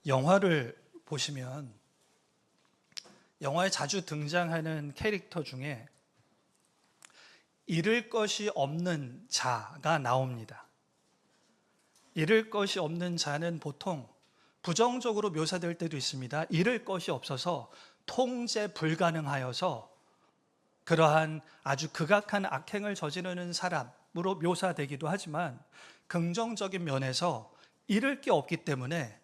영화를 보시면 영화에 자주 등장하는 캐릭터 중에 잃을 것이 없는 자가 나옵니다. 잃을 것이 없는 자는 보통 부정적으로 묘사될 때도 있습니다. 잃을 것이 없어서 통제 불가능하여서 그러한 아주 극악한 악행을 저지르는 사람으로 묘사되기도 하지만, 긍정적인 면에서 잃을 게 없기 때문에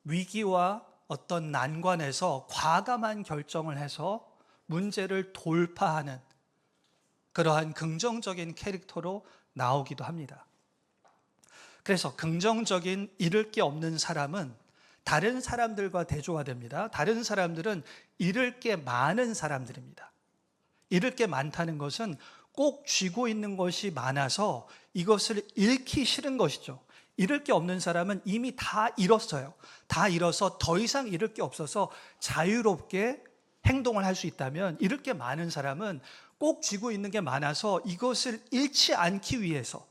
위기와 어떤 난관에서 과감한 결정을 해서 문제를 돌파하는 그러한 긍정적인 캐릭터로 나오기도 합니다. 그래서 긍정적인 잃을 게 없는 사람은 다른 사람들과 대조가 됩니다. 다른 사람들은 잃을 게 많은 사람들입니다. 잃을 게 많다는 것은 꼭 쥐고 있는 것이 많아서 이것을 잃기 싫은 것이죠. 잃을 게 없는 사람은 이미 다 잃었어요. 다 잃어서 더 이상 잃을 게 없어서 자유롭게 행동을 할 수 있다면, 잃을 게 많은 사람은 꼭 쥐고 있는 게 많아서 이것을 잃지 않기 위해서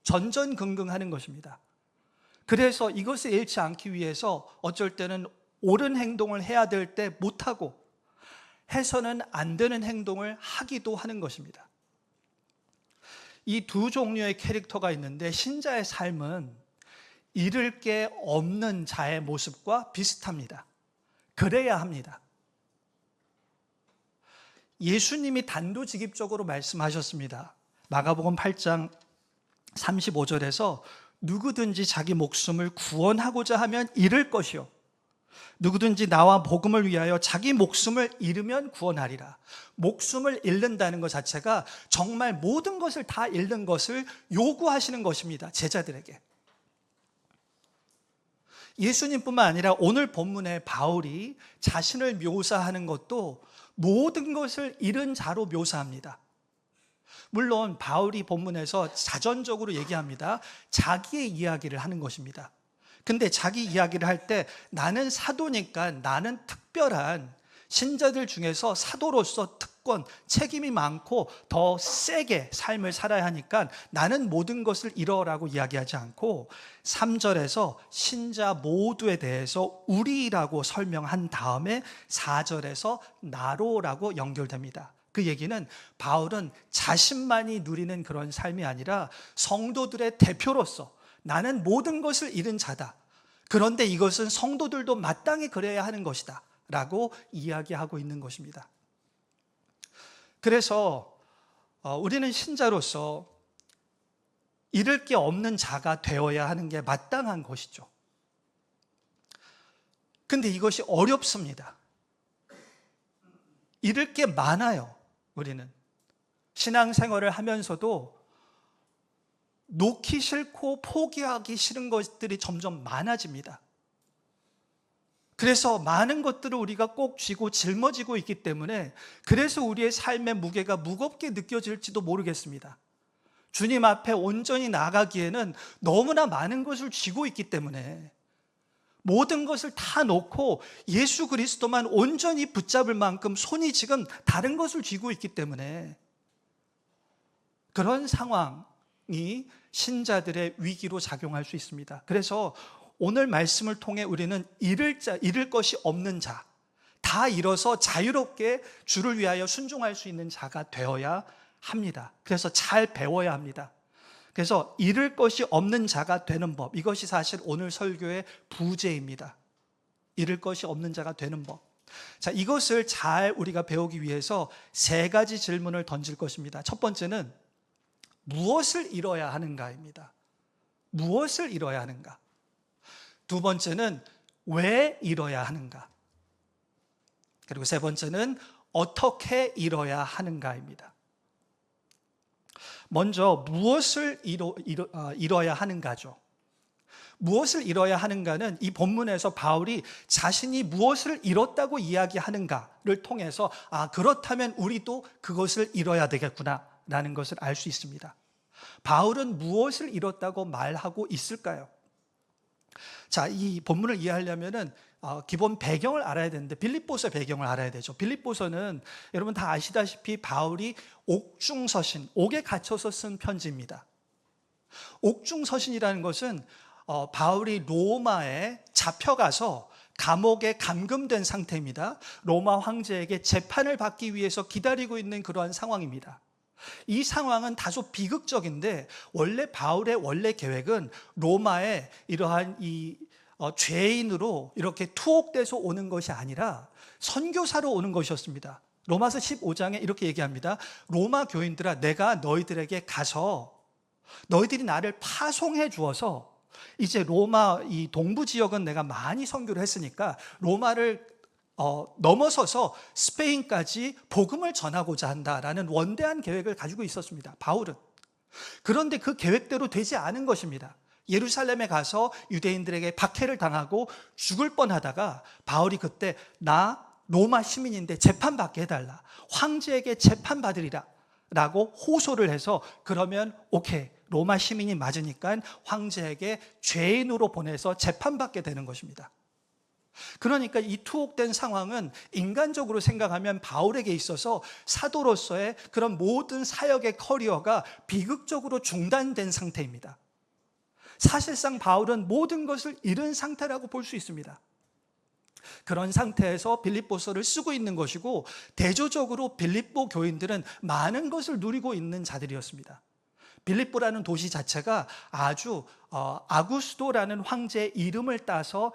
전전긍긍하는 것입니다. 그래서 이것을 잃지 않기 위해서 어쩔 때는 옳은 행동을 해야 될 때 못하고 해서는 안 되는 행동을 하기도 하는 것입니다. 이 두 종류의 캐릭터가 있는데, 신자의 삶은 잃을 게 없는 자의 모습과 비슷합니다. 그래야 합니다. 예수님이 단도직입적으로 말씀하셨습니다. 마가복음 8장 35절에서 누구든지 자기 목숨을 구원하고자 하면 잃을 것이요, 누구든지 나와 복음을 위하여 자기 목숨을 잃으면 구원하리라. 목숨을 잃는다는 것 자체가 정말 모든 것을 다 잃는 것을 요구하시는 것입니다. 제자들에게. 예수님뿐만 아니라 오늘 본문에 바울이 자신을 묘사하는 것도 모든 것을 잃은 자로 묘사합니다. 물론 바울이 본문에서 자전적으로 얘기합니다. 자기의 이야기를 하는 것입니다. 근데 자기 이야기를 할 때 나는 사도니까 나는 특별한 신자들 중에서 사도로서 특권, 책임이 많고 더 세게 삶을 살아야 하니까 나는 모든 것을 잃어라고 이야기하지 않고 3절에서 신자 모두에 대해서 우리라고 설명한 다음에 4절에서 나로라고 연결됩니다. 그 얘기는 바울은 자신만이 누리는 그런 삶이 아니라 성도들의 대표로서 나는 모든 것을 잃은 자다. 그런데 이것은 성도들도 마땅히 그래야 하는 것이다 라고 이야기하고 있는 것입니다. 그래서 우리는 신자로서 잃을 게 없는 자가 되어야 하는 게 마땅한 것이죠. 근데 이것이 어렵습니다. 잃을 게 많아요. 우리는 신앙생활을 하면서도 놓기 싫고 포기하기 싫은 것들이 점점 많아집니다. 그래서 많은 것들을 우리가 꼭 쥐고 짊어지고 있기 때문에 그래서 우리의 삶의 무게가 무겁게 느껴질지도 모르겠습니다. 주님 앞에 온전히 나가기에는 너무나 많은 것을 쥐고 있기 때문에 모든 것을 다 놓고 예수 그리스도만 온전히 붙잡을 만큼 손이 지금 다른 것을 쥐고 있기 때문에 그런 상황이 신자들의 위기로 작용할 수 있습니다. 그래서 오늘 말씀을 통해 우리는 잃을 것이 없는 자, 다 잃어서 자유롭게 주를 위하여 순종할 수 있는 자가 되어야 합니다. 그래서 잘 배워야 합니다. 그래서 잃을 것이 없는 자가 되는 법, 이것이 사실 오늘 설교의 부제입니다. 잃을 것이 없는 자가 되는 법. 자, 이것을 잘 우리가 배우기 위해서 세 가지 질문을 던질 것입니다. 첫 번째는 무엇을 잃어야 하는가입니다. 무엇을 잃어야 하는가? 두 번째는 왜 잃어야 하는가? 그리고 세 번째는 어떻게 잃어야 하는가입니다. 먼저 무엇을 잃어야 하는가죠. 무엇을 잃어야 하는가는 이 본문에서 바울이 자신이 무엇을 잃었다고 이야기하는가를 통해서 그렇다면 우리도 그것을 잃어야 되겠구나 라는 것을 알 수 있습니다. 바울은 무엇을 잃었다고 말하고 있을까요? 자, 이 본문을 이해하려면은 기본 배경을 알아야 되는데 빌립보서 배경을 알아야 되죠. 빌립보서는 여러분 다 아시다시피 바울이 옥중서신, 옥에 갇혀서 쓴 편지입니다. 옥중서신이라는 것은 바울이 로마에 잡혀가서 감옥에 감금된 상태입니다. 로마 황제에게 재판을 받기 위해서 기다리고 있는 그러한 상황입니다. 이 상황은 다소 비극적인데 원래 바울의 원래 계획은 로마에 이러한 죄인으로 이렇게 투옥돼서 오는 것이 아니라 선교사로 오는 것이었습니다. 로마서 15장에 이렇게 얘기합니다. 로마 교인들아, 내가 너희들에게 가서 너희들이 나를 파송해 주어서 이제 로마 이 동부 지역은 내가 많이 선교를 했으니까 로마를 넘어서서 스페인까지 복음을 전하고자 한다라는 원대한 계획을 가지고 있었습니다. 바울은. 그런데 그 계획대로 되지 않은 것입니다. 예루살렘에 가서 유대인들에게 박해를 당하고 죽을 뻔하다가 바울이 그때 나 로마 시민인데 재판받게 해달라, 황제에게 재판받으리라 라고 호소를 해서 그러면 오케이, 로마 시민이 맞으니까 황제에게 죄인으로 보내서 재판받게 되는 것입니다. 그러니까 이 투옥된 상황은 인간적으로 생각하면 바울에게 있어서 사도로서의 그런 모든 사역의 커리어가 비극적으로 중단된 상태입니다. 사실상 바울은 모든 것을 잃은 상태라고 볼 수 있습니다. 그런 상태에서 빌립보서를 쓰고 있는 것이고, 대조적으로 빌립보 교인들은 많은 것을 누리고 있는 자들이었습니다. 빌립보라는 도시 자체가 아주 아구스도라는 황제의 이름을 따서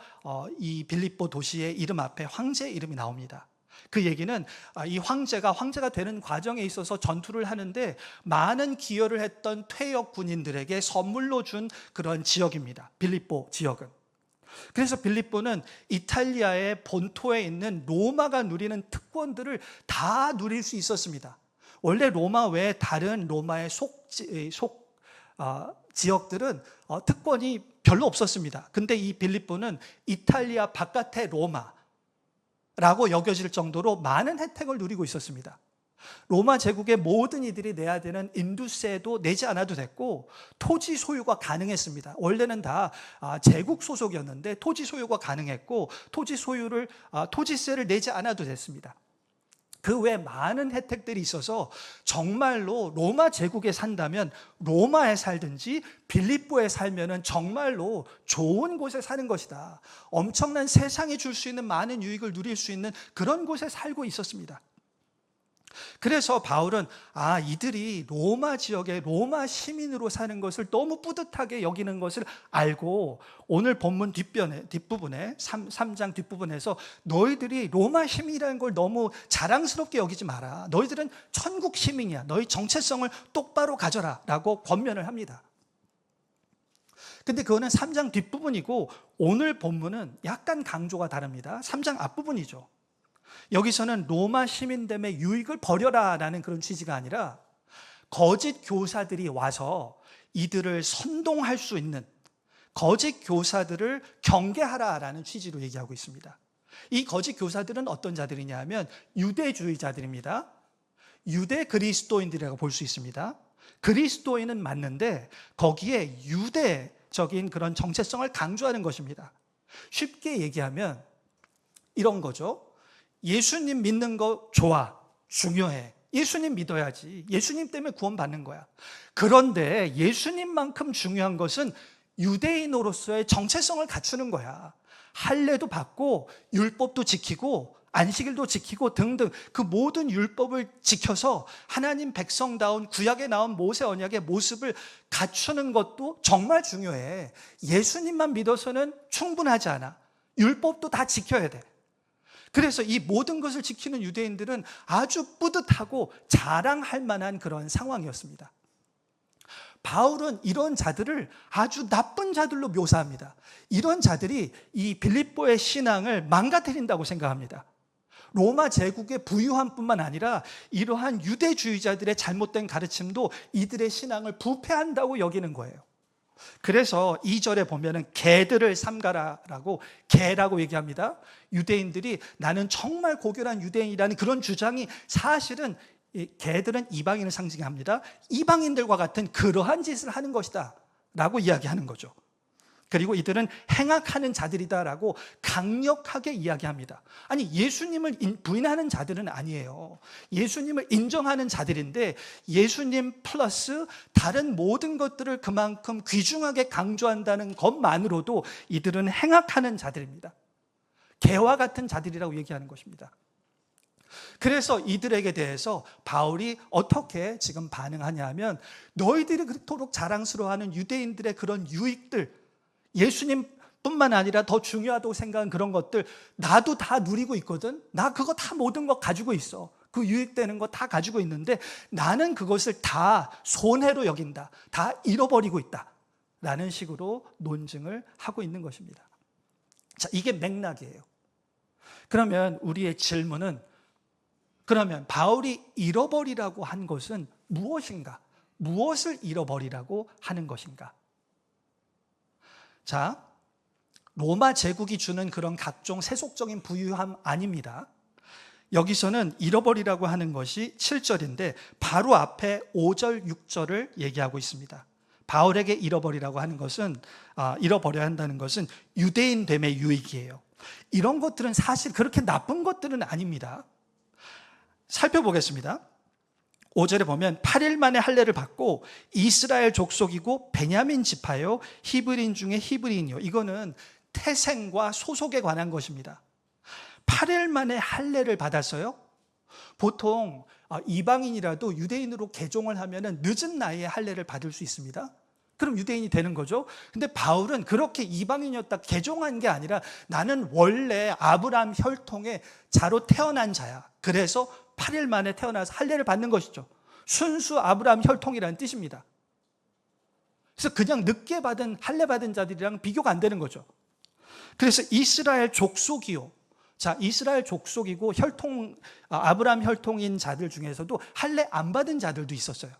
이 빌립보 도시의 이름 앞에 황제의 이름이 나옵니다. 그 얘기는 이 황제가 되는 과정에 있어서 전투를 하는데 많은 기여를 했던 퇴역 군인들에게 선물로 준 그런 지역입니다. 빌립보 지역은. 그래서 빌립보는 이탈리아의 본토에 있는 로마가 누리는 특권들을 다 누릴 수 있었습니다. 원래 로마 외에 다른 로마의 지역들은 특권이 별로 없었습니다. 근데 이 빌립보는 이탈리아 바깥의 로마라고 여겨질 정도로 많은 혜택을 누리고 있었습니다. 로마 제국의 모든 이들이 내야 되는 인두세도 내지 않아도 됐고, 토지 소유가 가능했습니다. 원래는 다 제국 소속이었는데 토지 소유가 가능했고, 토지세를 내지 않아도 됐습니다. 그 외에 많은 혜택들이 있어서 정말로 로마 제국에 산다면 로마에 살든지 빌립보에 살면은 정말로 좋은 곳에 사는 것이다. 엄청난 세상이 줄 수 있는 많은 유익을 누릴 수 있는 그런 곳에 살고 있었습니다. 그래서 바울은 이들이 로마 지역의 로마 시민으로 사는 것을 너무 뿌듯하게 여기는 것을 알고 오늘 본문 뒷부분에 3장 뒷부분에서 너희들이 로마 시민이라는 걸 너무 자랑스럽게 여기지 마라. 너희들은 천국 시민이야. 너희 정체성을 똑바로 가져라 라고 권면을 합니다. 근데 그거는 3장 뒷부분이고 오늘 본문은 약간 강조가 다릅니다. 3장 앞부분이죠. 여기서는 로마 시민됨의 유익을 버려라 라는 그런 취지가 아니라 거짓 교사들이 와서 이들을 선동할 수 있는 거짓 교사들을 경계하라 라는 취지로 얘기하고 있습니다. 이 거짓 교사들은 어떤 자들이냐 하면 유대주의자들입니다. 유대 그리스도인들이라고 볼 수 있습니다. 그리스도인은 맞는데 거기에 유대적인 그런 정체성을 강조하는 것입니다. 쉽게 얘기하면 이런 거죠. 예수님 믿는 거 좋아, 중요해. 예수님 믿어야지. 예수님 때문에 구원받는 거야. 그런데 예수님만큼 중요한 것은 유대인으로서의 정체성을 갖추는 거야. 할례도 받고 율법도 지키고 안식일도 지키고 등등 그 모든 율법을 지켜서 하나님 백성다운 구약에 나온 모세 언약의 모습을 갖추는 것도 정말 중요해. 예수님만 믿어서는 충분하지 않아. 율법도 다 지켜야 돼. 그래서 이 모든 것을 지키는 유대인들은 아주 뿌듯하고 자랑할 만한 그런 상황이었습니다. 바울은 이런 자들을 아주 나쁜 자들로 묘사합니다. 이런 자들이 이 빌립보의 신앙을 망가뜨린다고 생각합니다. 로마 제국의 부유함뿐만 아니라 이러한 유대주의자들의 잘못된 가르침도 이들의 신앙을 부패한다고 여기는 거예요. 그래서 2절에 보면은 개들을 삼가라라고 개라고 얘기합니다. 유대인들이 나는 정말 고결한 유대인이라는 그런 주장이 사실은 개들은 이방인을 상징합니다. 이방인들과 같은 그러한 짓을 하는 것이다 라고 이야기하는 거죠. 그리고 이들은 행악하는 자들이다라고 강력하게 이야기합니다. 아니, 예수님을 부인하는 자들은 아니에요. 예수님을 인정하는 자들인데 예수님 플러스 다른 모든 것들을 그만큼 귀중하게 강조한다는 것만으로도 이들은 행악하는 자들입니다. 개와 같은 자들이라고 얘기하는 것입니다. 그래서 이들에게 대해서 바울이 어떻게 지금 반응하냐 하면, 너희들이 그토록 자랑스러워하는 유대인들의 그런 유익들, 예수님뿐만 아니라 더 중요하다고 생각하는 그런 것들 나도 다 누리고 있거든. 나 그거 다 모든 거 가지고 있어. 그 유익되는 거 다 가지고 있는데 나는 그것을 다 손해로 여긴다. 다 잃어버리고 있다. 라는 식으로 논증을 하고 있는 것입니다. 자, 이게 맥락이에요. 그러면 우리의 질문은, 그러면 바울이 잃어버리라고 한 것은 무엇인가? 무엇을 잃어버리라고 하는 것인가? 자, 로마 제국이 주는 그런 각종 세속적인 부유함 아닙니다. 여기서는 잃어버리라고 하는 것이 7절인데 바로 앞에 5절, 6절을 얘기하고 있습니다. 바울에게 잃어버리라고 하는 것은, 잃어버려야 한다는 것은 유대인됨의 유익이에요. 이런 것들은 사실 그렇게 나쁜 것들은 아닙니다. 살펴보겠습니다. 5절에 보면 8일 만에 할례를 받고 이스라엘 족속이고 베냐민 지파요 히브리인 중에 히브리인이요. 이거는 태생과 소속에 관한 것입니다. 8일 만에 할례를 받았어요. 보통 이방인이라도 유대인으로 개종을 하면 늦은 나이에 할례를 받을 수 있습니다. 그럼 유대인이 되는 거죠. 근데 바울은 그렇게 이방인이었다 개종한 게 아니라 나는 원래 아브라함 혈통의 자로 태어난 자야. 그래서 8일 만에 태어나서 할례를 받는 것이죠. 순수 아브라함 혈통이라는 뜻입니다. 그래서 그냥 늦게 받은 할례 받은 자들이랑 비교가 안 되는 거죠. 그래서 이스라엘 족속이요. 자, 이스라엘 족속이고 아브라함 혈통인 자들 중에서도 할례 안 받은 자들도 있었어요.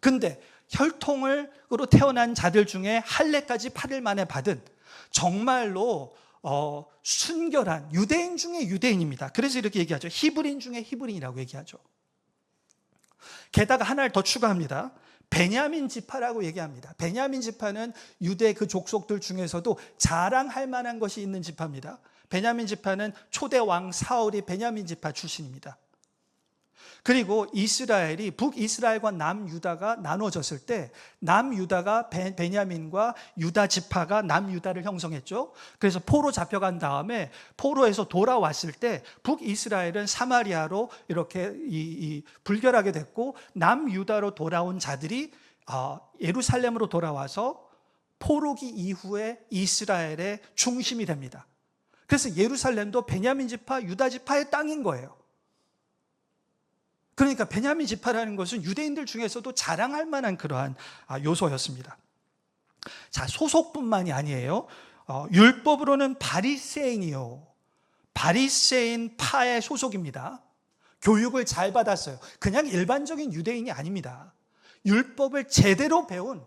근데 혈통으로 태어난 자들 중에 할례까지 8일 만에 받은 정말로 순결한 유대인 중에 유대인입니다. 그래서 이렇게 얘기하죠. 히브리인 중에 히브리인이라고 얘기하죠. 게다가 하나를 더 추가합니다. 베냐민 지파라고 얘기합니다. 베냐민 지파는 유대 그 족속들 중에서도 자랑할 만한 것이 있는 지파입니다. 베냐민 지파는 초대 왕 사울이 베냐민 지파 출신입니다. 그리고 이스라엘이 북이스라엘과 남유다가 나눠졌을 때 남유다가 베냐민과 유다 지파가 남유다를 형성했죠. 그래서 포로 잡혀간 다음에 포로에서 돌아왔을 때 북이스라엘은 사마리아로 이렇게 불결하게 됐고 남유다로 돌아온 자들이 예루살렘으로 돌아와서 포로기 이후에 이스라엘의 중심이 됩니다. 그래서 예루살렘도 베냐민 지파, 유다 지파의 땅인 거예요. 그러니까 베냐민 지파라는 것은 유대인들 중에서도 자랑할 만한 그러한 요소였습니다. 자, 소속뿐만이 아니에요. 율법으로는 바리새인이요. 바리새인 파의 소속입니다. 교육을 잘 받았어요. 그냥 일반적인 유대인이 아닙니다. 율법을 제대로 배운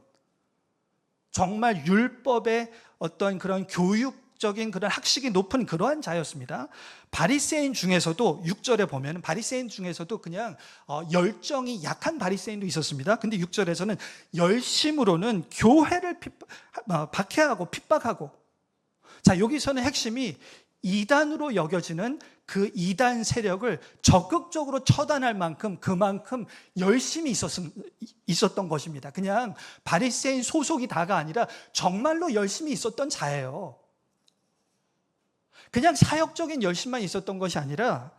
정말 율법의 어떤 그런 교육적인 그런 학식이 높은 그러한 자였습니다. 바리새인 중에서도 6절에 보면 바리새인 중에서도 그냥 열정이 약한 바리새인도 있었습니다. 근데 6절에서는 열심으로는 교회를 박해하고 핍박하고, 자, 여기서는 핵심이 이단으로 여겨지는 그 이단 세력을 적극적으로 처단할 만큼 그만큼 열심히 있었던 것입니다. 그냥 바리새인 소속이 다가 아니라 정말로 열심히 있었던 자예요. 그냥 사역적인 열심만 있었던 것이 아니라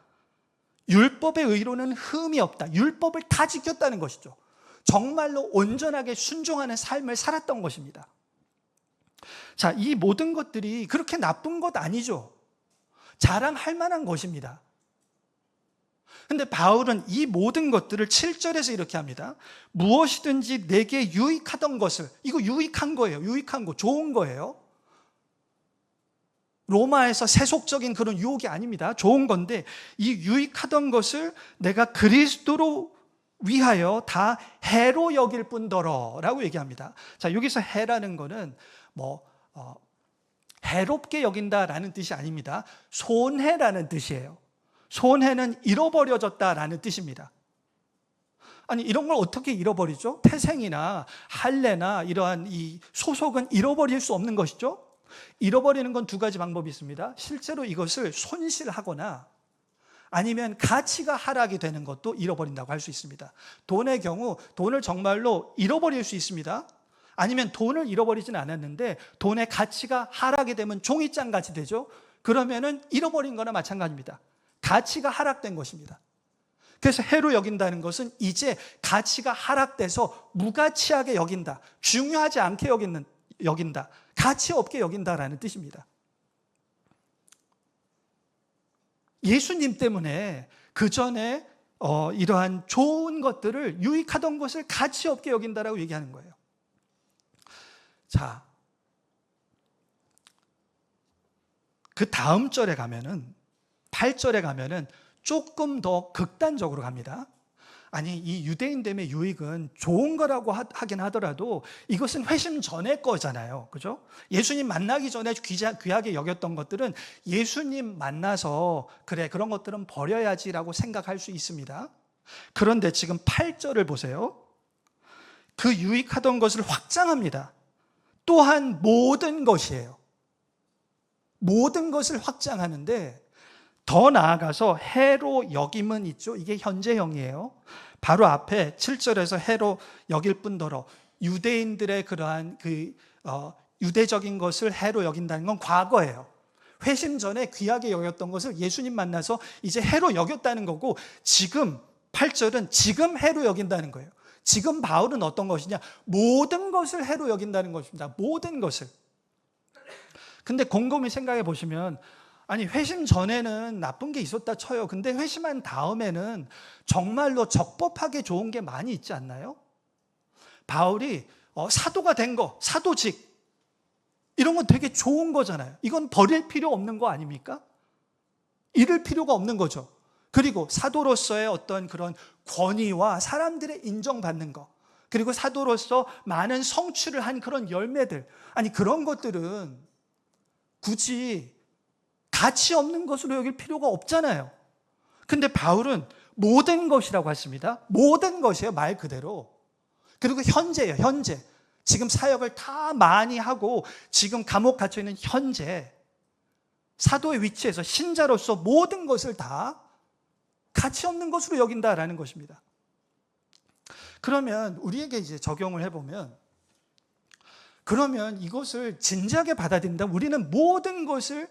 율법의 의로는 흠이 없다. 율법을 다 지켰다는 것이죠. 정말로 온전하게 순종하는 삶을 살았던 것입니다. 자, 이 모든 것들이 그렇게 나쁜 것 아니죠. 자랑할 만한 것입니다. 근데 바울은 이 모든 것들을 7절에서 이렇게 합니다. 무엇이든지 내게 유익하던 것을, 이거 유익한 거예요. 유익한 거, 좋은 거예요. 로마에서 세속적인 그런 유혹이 아닙니다. 좋은 건데 이 유익하던 것을 내가 그리스도로 위하여 다 해로 여길 뿐더러 라고 얘기합니다. 자, 여기서 해라는 거는 해롭게 여긴다라는 뜻이 아닙니다. 손해라는 뜻이에요. 손해는 잃어버려졌다라는 뜻입니다. 아니 이런 걸 어떻게 잃어버리죠? 태생이나 할례나 이러한 이 소속은 잃어버릴 수 없는 것이죠. 잃어버리는 건 두 가지 방법이 있습니다. 실제로 이것을 손실하거나 아니면 가치가 하락이 되는 것도 잃어버린다고 할 수 있습니다. 돈의 경우 돈을 정말로 잃어버릴 수 있습니다. 아니면 돈을 잃어버리지는 않았는데 돈의 가치가 하락이 되면 종이장 같이 되죠. 그러면은 잃어버린 거나 마찬가지입니다. 가치가 하락된 것입니다. 그래서 해로 여긴다는 것은 이제 가치가 하락돼서 무가치하게 여긴다, 중요하지 않게 여긴다, 가치 없게 여긴다라는 뜻입니다. 예수님 때문에 그 전에 이러한 좋은 것들을, 유익하던 것을 가치 없게 여긴다라고 얘기하는 거예요. 자, 그 다음 절에 가면은 8절에 가면은 조금 더 극단적으로 갑니다. 아니 이 유대인됨의 유익은 좋은 거라고 하긴 하더라도 이것은 회심 전의 거잖아요. 그죠? 예수님 만나기 전에 귀하게 여겼던 것들은 예수님 만나서 그래 그런 것들은 버려야지라고 생각할 수 있습니다. 그런데 지금 8절을 보세요. 그 유익하던 것을 확장합니다. 또한 모든 것이에요. 모든 것을 확장하는데 더 나아가서 해로 여김은 있죠. 이게 현재형이에요. 바로 앞에 7절에서 해로 여길 뿐더러 유대인들의 그러한 유대적인 것을 해로 여긴다는 건 과거예요. 회심 전에 귀하게 여겼던 것을 예수님 만나서 이제 해로 여겼다는 거고, 지금 8절은 지금 해로 여긴다는 거예요. 지금 바울은 어떤 것이냐? 모든 것을 해로 여긴다는 것입니다. 모든 것을. 근데 곰곰이 생각해 보시면, 아니 회심 전에는 나쁜 게 있었다 쳐요. 근데 회심한 다음에는 정말로 적법하게 좋은 게 많이 있지 않나요? 바울이 사도가 된 거, 사도직 이런 건 되게 좋은 거잖아요. 이건 버릴 필요 없는 거 아닙니까? 잃을 필요가 없는 거죠. 그리고 사도로서의 어떤 그런 권위와 사람들의 인정받는 거, 그리고 사도로서 많은 성취를 한 그런 열매들, 아니 그런 것들은 굳이 가치 없는 것으로 여길 필요가 없잖아요. 근데 바울은 모든 것이라고 했습니다. 모든 것이에요, 말 그대로. 그리고 현재예요, 현재. 지금 사역을 다 많이 하고 지금 감옥 갇혀 있는 현재 사도의 위치에서 신자로서 모든 것을 다 가치 없는 것으로 여긴다라는 것입니다. 그러면 우리에게 이제 적용을 해보면, 그러면 이것을 진지하게 받아들인다. 우리는 모든 것을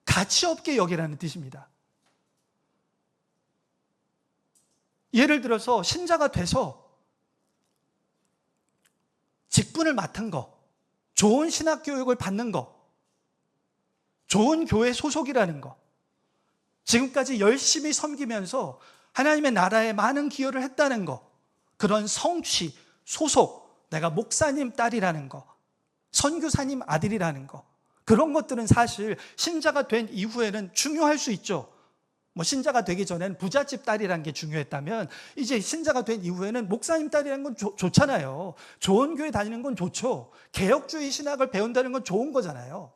가치 없게 여기라는 뜻입니다. 예를 들어서 신자가 돼서 직분을 맡은 거, 좋은 신학 교육을 받는 거, 좋은 교회 소속이라는 거, 지금까지 열심히 섬기면서 하나님의 나라에 많은 기여를 했다는 거, 그런 성취, 소속, 내가 목사님 딸이라는 거, 선교사님 아들이라는 거, 그런 것들은 사실 신자가 된 이후에는 중요할 수 있죠. 뭐 신자가 되기 전에는 부잣집 딸이라는 게 중요했다면 이제 신자가 된 이후에는 목사님 딸이라는 건 좋잖아요. 좋은 교회 다니는 건 좋죠. 개혁주의 신학을 배운다는 건 좋은 거잖아요.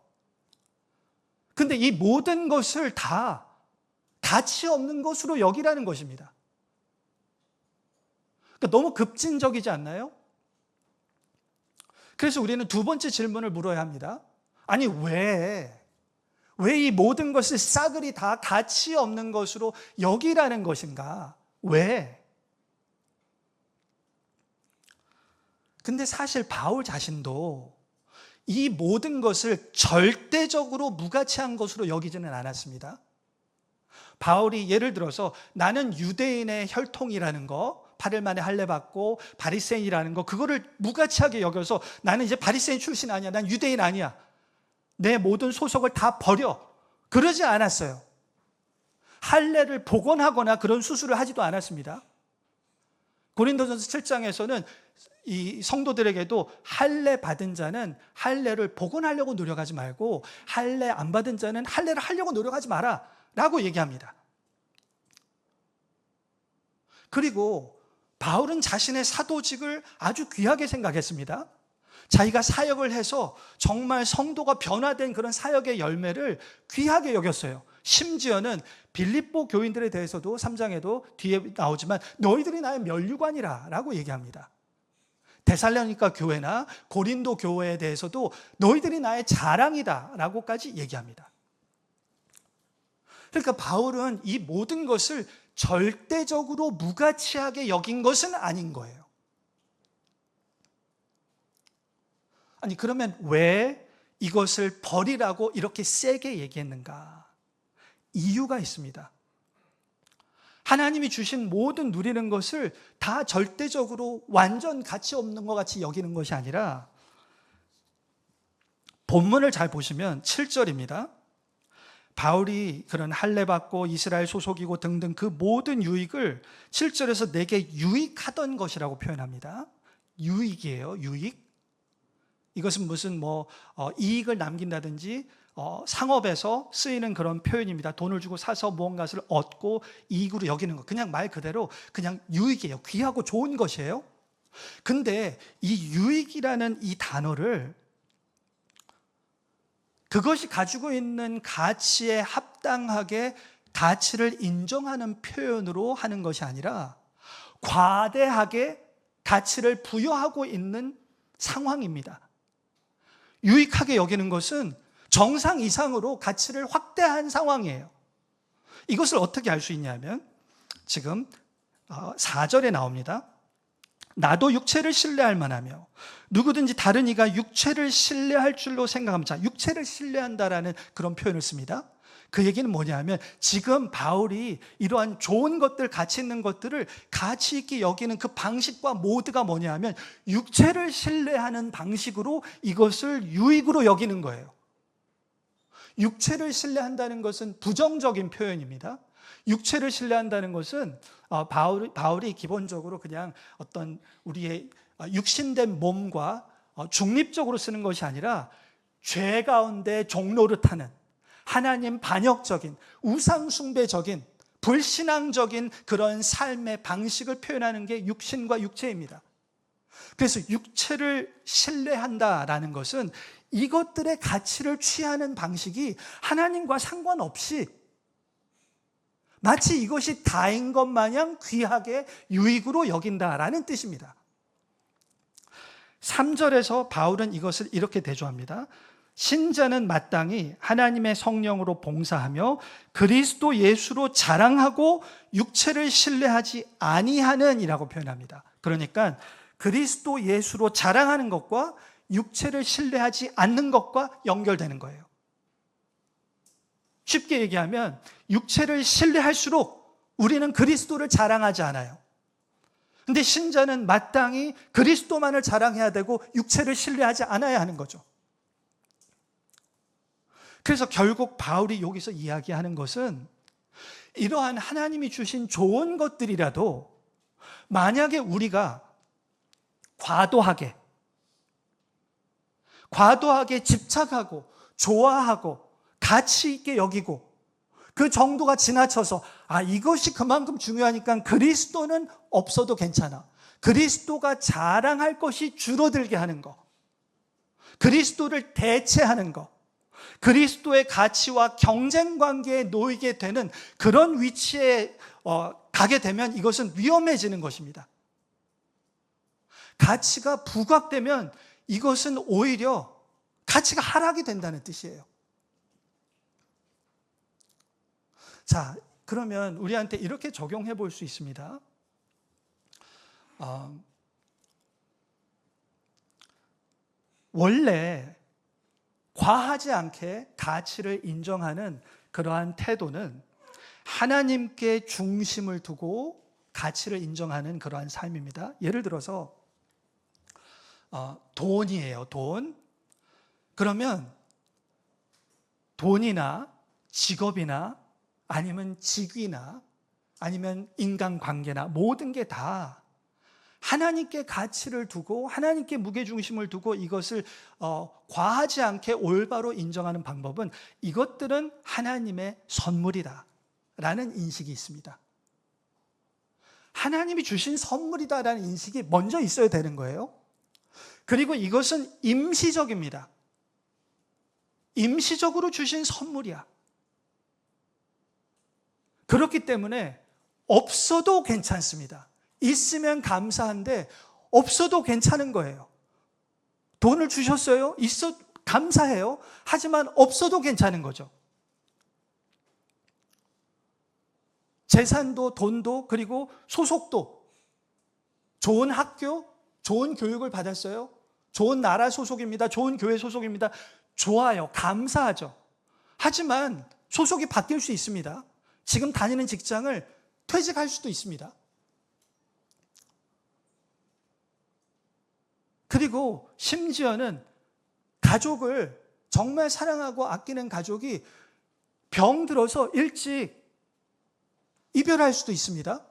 근데 이 모든 것을 다 가치 없는 것으로 여기라는 것입니다. 그러니까 너무 급진적이지 않나요? 그래서 우리는 두 번째 질문을 물어야 합니다. 아니 왜 이 모든 것을 싸그리 다 가치 없는 것으로 여기라는 것인가? 왜? 근데 사실 바울 자신도 이 모든 것을 절대적으로 무가치한 것으로 여기지는 않았습니다. 바울이 예를 들어서 나는 유대인의 혈통이라는 거, 8일 만에 할례 받고 바리새인이라는 거, 그거를 무가치하게 여겨서 나는 이제 바리새인 출신 아니야, 난 유대인 아니야, 내 모든 소속을 다 버려, 그러지 않았어요. 할례를 복원하거나 그런 수술을 하지도 않았습니다. 고린도전서 7장에서는 이 성도들에게도 할례 받은 자는 할례를 복원하려고 노력하지 말고 할례 안 받은 자는 할례를 하려고 노력하지 마라 라고 얘기합니다. 그리고 바울은 자신의 사도직을 아주 귀하게 생각했습니다. 자기가 사역을 해서 정말 성도가 변화된 그런 사역의 열매를 귀하게 여겼어요. 심지어는 빌립보 교인들에 대해서도 3장에도 뒤에 나오지만 너희들이 나의 면류관이라 라고 얘기합니다. 데살로니가 교회나 고린도 교회에 대해서도 너희들이 나의 자랑이다 라고까지 얘기합니다. 그러니까 바울은 이 모든 것을 절대적으로 무가치하게 여긴 것은 아닌 거예요. 아니, 그러면 왜 이것을 버리라고 이렇게 세게 얘기했는가? 이유가 있습니다. 하나님이 주신 모든 누리는 것을 다 절대적으로 완전 가치 없는 것 같이 여기는 것이 아니라, 본문을 잘 보시면 7절입니다. 바울이 그런 할례받고 이스라엘 소속이고 등등 그 모든 유익을 7절에서 내게 유익하던 것이라고 표현합니다. 유익이에요, 유익. 이것은 무슨 이익을 남긴다든지 상업에서 쓰이는 그런 표현입니다. 돈을 주고 사서 무언가를 얻고 이익으로 여기는 것. 그냥 말 그대로 그냥 유익이에요. 귀하고 좋은 것이에요. 근데 이 유익이라는 이 단어를 그것이 가지고 있는 가치에 합당하게 가치를 인정하는 표현으로 하는 것이 아니라 과대하게 가치를 부여하고 있는 상황입니다. 유익하게 여기는 것은 정상 이상으로 가치를 확대한 상황이에요. 이것을 어떻게 알 수 있냐면 지금 4절에 나옵니다. 나도 육체를 신뢰할 만하며 누구든지 다른 이가 육체를 신뢰할 줄로 생각하면, 자, 육체를 신뢰한다라는 그런 표현을 씁니다. 그 얘기는 뭐냐면 지금 바울이 이러한 좋은 것들, 가치 있는 것들을 가치 있게 여기는 그 방식과 모드가 뭐냐면 육체를 신뢰하는 방식으로 이것을 유익으로 여기는 거예요. 육체를 신뢰한다는 것은 부정적인 표현입니다. 육체를 신뢰한다는 것은 바울이 기본적으로 그냥 어떤 우리의 육신된 몸과 중립적으로 쓰는 것이 아니라 죄 가운데 종로를 타는 하나님 반역적인 우상숭배적인 불신앙적인 그런 삶의 방식을 표현하는 게 육신과 육체입니다. 그래서 육체를 신뢰한다라는 것은 이것들의 가치를 취하는 방식이 하나님과 상관없이 마치 이것이 다인 것 마냥 귀하게 유익으로 여긴다라는 뜻입니다. 3절에서 바울은 이것을 이렇게 대조합니다. 신자는 마땅히 하나님의 성령으로 봉사하며 그리스도 예수로 자랑하고 육체를 신뢰하지 아니하는 이라고 표현합니다. 그러니까 그리스도 예수로 자랑하는 것과 육체를 신뢰하지 않는 것과 연결되는 거예요. 쉽게 얘기하면 육체를 신뢰할수록 우리는 그리스도를 자랑하지 않아요. 근데 신자는 마땅히 그리스도만을 자랑해야 되고 육체를 신뢰하지 않아야 하는 거죠. 그래서 결국 바울이 여기서 이야기하는 것은 이러한 하나님이 주신 좋은 것들이라도 만약에 우리가 과도하게 집착하고 좋아하고 가치 있게 여기고 그 정도가 지나쳐서 이것이 그만큼 중요하니까 그리스도는 없어도 괜찮아. 그리스도가 자랑할 것이 줄어들게 하는 거. 그리스도를 대체하는 거. 그리스도의 가치와 경쟁 관계에 놓이게 되는 그런 위치에 가게 되면 이것은 위험해지는 것입니다. 가치가 부각되면 이것은 오히려 가치가 하락이 된다는 뜻이에요. 자, 그러면 우리한테 이렇게 적용해 볼 수 있습니다. 원래 과하지 않게 가치를 인정하는 그러한 태도는 하나님께 중심을 두고 가치를 인정하는 그러한 삶입니다. 예를 들어서 돈이에요, 돈. 그러면 돈이나 직업이나 아니면 직위나 아니면 인간관계나 모든 게 다 하나님께 가치를 두고 하나님께 무게중심을 두고 이것을 과하지 않게 올바로 인정하는 방법은 이것들은 하나님의 선물이다 라는 인식이 있습니다. 하나님이 주신 선물이다라는 인식이 먼저 있어야 되는 거예요. 그리고 이것은 임시적입니다. 임시적으로 주신 선물이야. 그렇기 때문에 없어도 괜찮습니다. 있으면 감사한데 없어도 괜찮은 거예요. 돈을 주셨어요? 있어 감사해요. 하지만 없어도 괜찮은 거죠. 재산도 돈도 그리고 소속도, 좋은 학교, 좋은 교육을 받았어요. 좋은 나라 소속입니다. 좋은 교회 소속입니다. 좋아요. 감사하죠. 하지만 소속이 바뀔 수 있습니다. 지금 다니는 직장을 퇴직할 수도 있습니다. 그리고 심지어는 가족을 정말 사랑하고 아끼는 가족이 병들어서 일찍 이별할 수도 있습니다.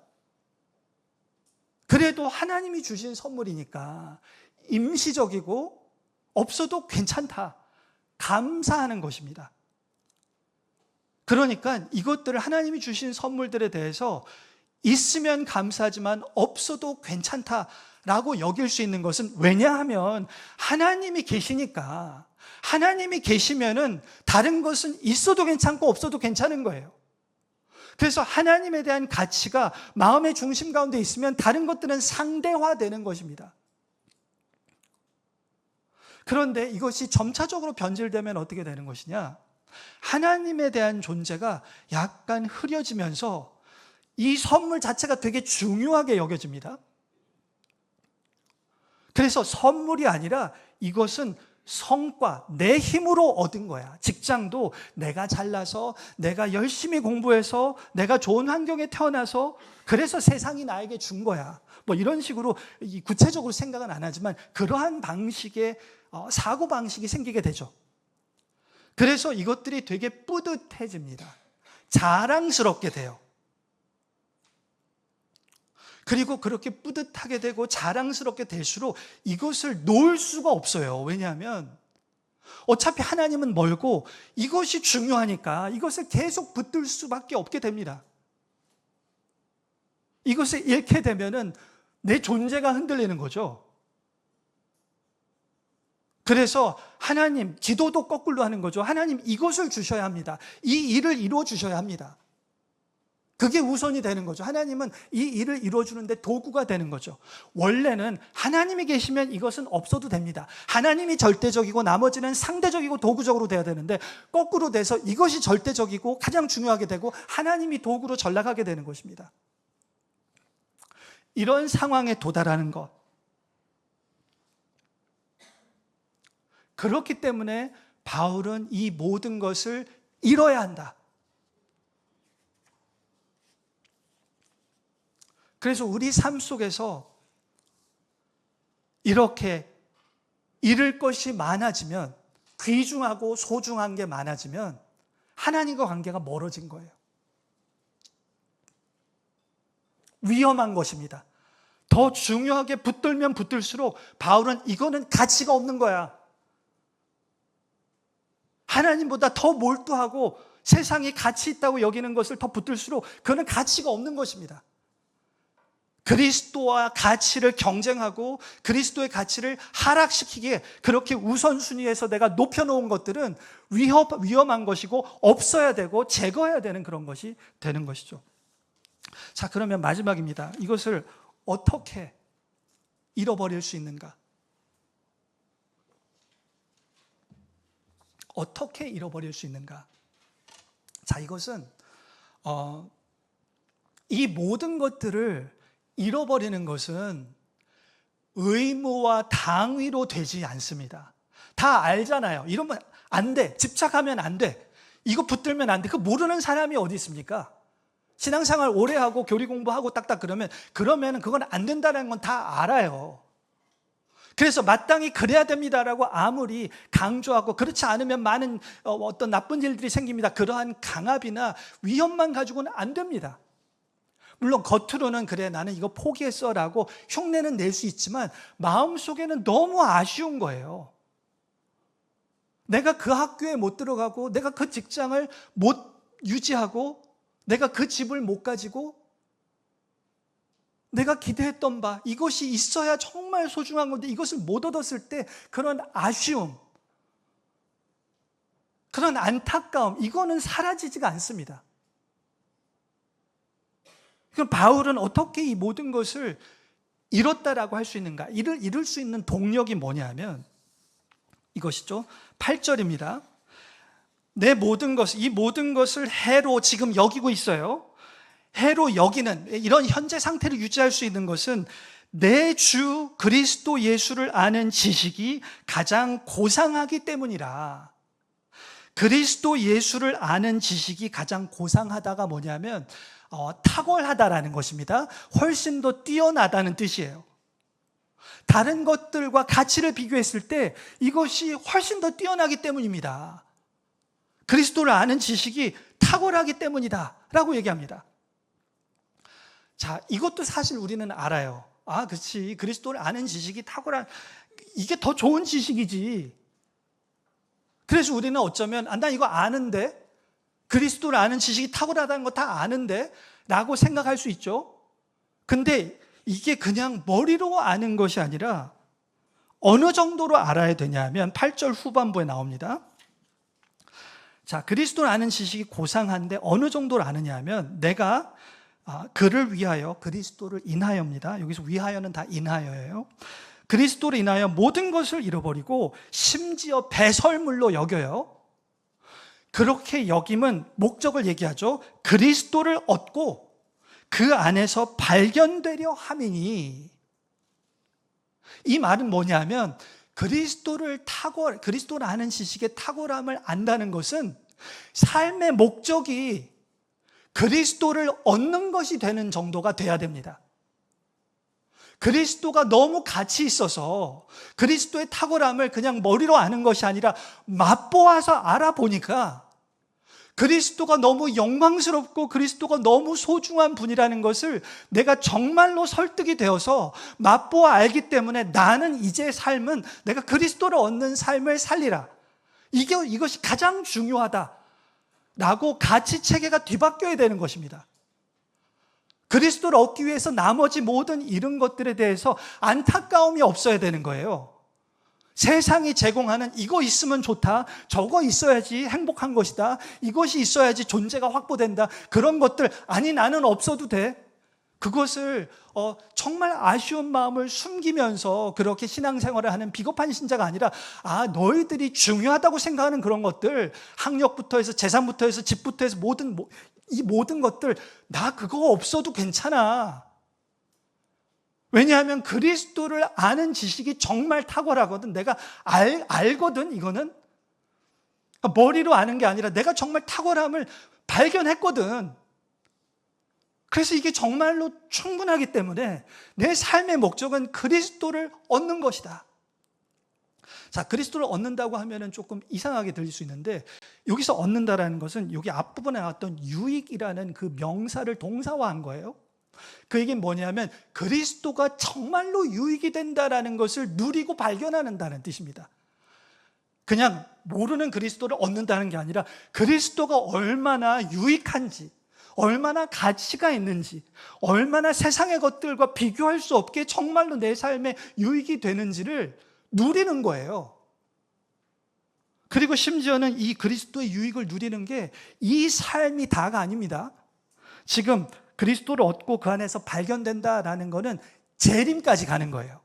그래도 하나님이 주신 선물이니까 임시적이고 없어도 괜찮다. 감사하는 것입니다. 그러니까 이것들을 하나님이 주신 선물들에 대해서 있으면 감사하지만 없어도 괜찮다라고 여길 수 있는 것은 왜냐하면 하나님이 계시니까 하나님이 계시면은 다른 것은 있어도 괜찮고 없어도 괜찮은 거예요. 그래서 하나님에 대한 가치가 마음의 중심 가운데 있으면 다른 것들은 상대화되는 것입니다. 그런데 이것이 점차적으로 변질되면 어떻게 되는 것이냐? 하나님에 대한 존재가 약간 흐려지면서 이 선물 자체가 되게 중요하게 여겨집니다. 그래서 선물이 아니라 이것은 성과, 내 힘으로 얻은 거야. 직장도 내가 잘나서, 내가 열심히 공부해서, 내가 좋은 환경에 태어나서 그래서 세상이 나에게 준 거야. 뭐 이런 식으로 구체적으로 생각은 안 하지만 그러한 방식의 사고방식이 생기게 되죠. 그래서 이것들이 되게 뿌듯해집니다. 자랑스럽게 돼요. 그리고 그렇게 뿌듯하게 되고 자랑스럽게 될수록 이것을 놓을 수가 없어요. 왜냐하면 어차피 하나님은 멀고 이것이 중요하니까 이것을 계속 붙들 수밖에 없게 됩니다. 이것을 잃게 되면은 내 존재가 흔들리는 거죠. 그래서 하나님, 기도도 거꾸로 하는 거죠. 하나님 이것을 주셔야 합니다. 이 일을 이루어 주셔야 합니다. 그게 우선이 되는 거죠. 하나님은 이 일을 이루어주는데 도구가 되는 거죠. 원래는 하나님이 계시면 이것은 없어도 됩니다. 하나님이 절대적이고 나머지는 상대적이고 도구적으로 돼야 되는데 거꾸로 돼서 이것이 절대적이고 가장 중요하게 되고 하나님이 도구로 전락하게 되는 것입니다. 이런 상황에 도달하는 것. 그렇기 때문에 바울은 이 모든 것을 잃어야 한다. 그래서 우리 삶 속에서 이렇게 잃을 것이 많아지면, 귀중하고 소중한 게 많아지면 하나님과 관계가 멀어진 거예요. 위험한 것입니다. 더 중요하게 붙들면 붙들수록 바울은 이거는 가치가 없는 거야. 하나님보다 더 몰두하고 세상이 가치 있다고 여기는 것을 더 붙들수록 그거는 가치가 없는 것입니다. 그리스도와 가치를 경쟁하고 그리스도의 가치를 하락시키기에 그렇게 우선순위에서 내가 높여놓은 것들은 위험한 것이고 없어야 되고 제거해야 되는 그런 것이 되는 것이죠. 자, 그러면 마지막입니다. 이것을 어떻게 잃어버릴 수 있는가? 어떻게 잃어버릴 수 있는가? 자, 이것은 이 모든 것들을 잃어버리는 것은 의무와 당위로 되지 않습니다. 다 알잖아요. 이러면 안 돼. 집착하면 안 돼. 이거 붙들면 안 돼. 그 모르는 사람이 어디 있습니까? 신앙생활 오래 하고 교리 공부하고 딱딱 그러면 그건 안 된다는 건 다 알아요. 그래서 마땅히 그래야 됩니다라고 아무리 강조하고 그렇지 않으면 많은 어떤 나쁜 일들이 생깁니다. 그러한 강압이나 위협만 가지고는 안 됩니다. 물론 겉으로는 그래 나는 이거 포기했어라고 흉내는 낼 수 있지만 마음속에는 너무 아쉬운 거예요. 내가 그 학교에 못 들어가고 내가 그 직장을 못 유지하고 내가 그 집을 못 가지고 내가 기대했던 바 이것이 있어야 정말 소중한 건데 이것을 못 얻었을 때 그런 아쉬움, 그런 안타까움, 이거는 사라지지가 않습니다. 그럼 바울은 어떻게 이 모든 것을 이뤘다라고 할 수 있는가? 이룰 수 있는 동력이 뭐냐면 이것이죠. 8절입니다. 내 모든 것, 이 모든 것을 해로 지금 여기고 있어요. 해로 여기는, 이런 현재 상태를 유지할 수 있는 것은 내 주 그리스도 예수를 아는 지식이 가장 고상하기 때문이라. 그리스도 예수를 아는 지식이 가장 고상하다가 뭐냐면 탁월하다라는 것입니다. 훨씬 더 뛰어나다는 뜻이에요. 다른 것들과 가치를 비교했을 때 이것이 훨씬 더 뛰어나기 때문입니다. 그리스도를 아는 지식이 탁월하기 때문이다 라고 얘기합니다. 자, 이것도 사실 우리는 알아요. 아, 그렇지. 그리스도를 아는 지식이 탁월한, 이게 더 좋은 지식이지. 그래서 우리는 어쩌면 나 이거 아는데, 그리스도를 아는 지식이 탁월하다는 거 다 아는데 라고 생각할 수 있죠. 근데 이게 그냥 머리로 아는 것이 아니라 어느 정도로 알아야 되냐면 8절 후반부에 나옵니다. 자, 그리스도를 아는 지식이 고상한데 어느 정도로 아느냐 하면 내가 그를 위하여, 그리스도를 인하여입니다. 여기서 위하여는 다 인하여예요. 그리스도를 인하여 모든 것을 잃어버리고 심지어 배설물로 여겨요. 그렇게 여김은 목적을 얘기하죠. 그리스도를 얻고 그 안에서 발견되려 함이니. 이 말은 뭐냐면 그리스도를 아는 지식의 탁월함을 안다는 것은 삶의 목적이 그리스도를 얻는 것이 되는 정도가 돼야 됩니다. 그리스도가 너무 가치 있어서 그리스도의 탁월함을 그냥 머리로 아는 것이 아니라 맛보아서 알아보니까 그리스도가 너무 영광스럽고 그리스도가 너무 소중한 분이라는 것을 내가 정말로 설득이 되어서 맛보아 알기 때문에 나는 이제 삶은 내가 그리스도를 얻는 삶을 살리라. 이것이 가장 중요하다. 라고 가치 체계가 뒤바뀌어야 되는 것입니다. 그리스도를 얻기 위해서 나머지 모든 이런 것들에 대해서 안타까움이 없어야 되는 거예요. 세상이 제공하는 이거 있으면 좋다, 저거 있어야지 행복한 것이다, 이것이 있어야지 존재가 확보된다, 그런 것들, 아니 나는 없어도 돼. 그것을 정말 아쉬운 마음을 숨기면서 그렇게 신앙생활을 하는 비겁한 신자가 아니라 너희들이 중요하다고 생각하는 그런 것들, 학력부터 해서 재산부터 해서 집부터 해서 이 모든 것들 나 그거 없어도 괜찮아. 왜냐하면 그리스도를 아는 지식이 정말 탁월하거든. 내가 알거든. 이거는 머리로 아는 게 아니라 내가 정말 탁월함을 발견했거든. 그래서 이게 정말로 충분하기 때문에 내 삶의 목적은 그리스도를 얻는 것이다. 자, 그리스도를 얻는다고 하면은 조금 이상하게 들릴 수 있는데, 여기서 얻는다라는 것은 여기 앞부분에 나왔던 유익이라는 그 명사를 동사화한 거예요. 그 얘기는 뭐냐면 그리스도가 정말로 유익이 된다라는 것을 누리고 발견하는다는 뜻입니다. 그냥 모르는 그리스도를 얻는다는 게 아니라 그리스도가 얼마나 유익한지, 얼마나 가치가 있는지, 얼마나 세상의 것들과 비교할 수 없게 정말로 내 삶에 유익이 되는지를 누리는 거예요. 그리고 심지어는 이 그리스도의 유익을 누리는 게 이 삶이 다가 아닙니다. 지금 그리스도를 얻고 그 안에서 발견된다라는 것은 재림까지 가는 거예요.